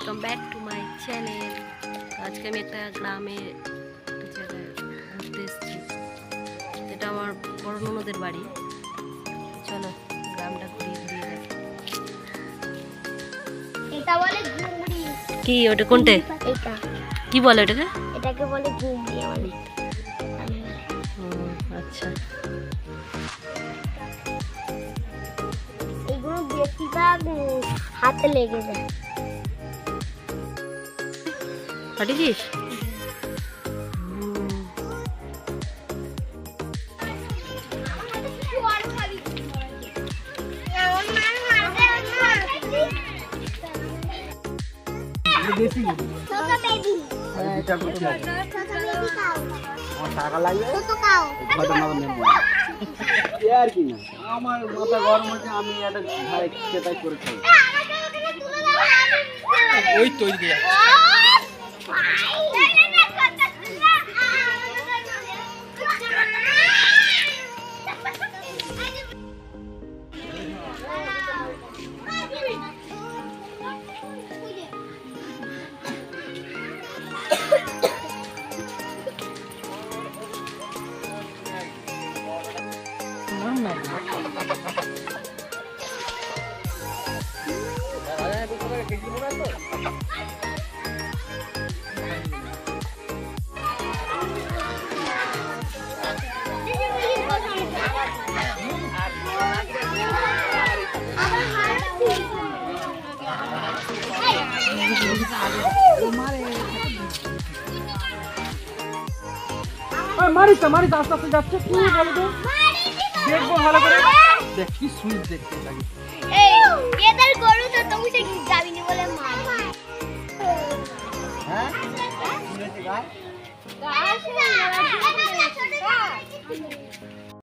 Welcome back to my channel. আজকে আমি একটা গ্রামে একটা জায়গায় ঘুরতে এসেছি। এটা আমার বড় ননদের বাড়ি। চলো গ্রামটা ঘুরিয়ে ঘুরিয়ে দেখি। এটা বলে ঘুমড়ি। কি ওটা কোনটা? এটা কি বলে ওটাকে? এটাকে বলে ঘুমড়ি আমাদের। আচ্ছা, এগুলো বেশিরভাগ হাতে লেগে যায়। ফাটিছিস? আমার মাথা গরম হচ্ছে, আমি একটা ভাই সেটাই করে খাই। ওই তৈরি মারিস আস্তে আস্তে যাচ্ছে। কি বলো তো, দেখবো ভালো করে। দেখ কি সুইট দেখতে লাগে। এই এদের গরু তো তুমি সে যাবি না বলে মার। হ্যাঁ শুনেছি গাছ গাছ না ছোট গাছ।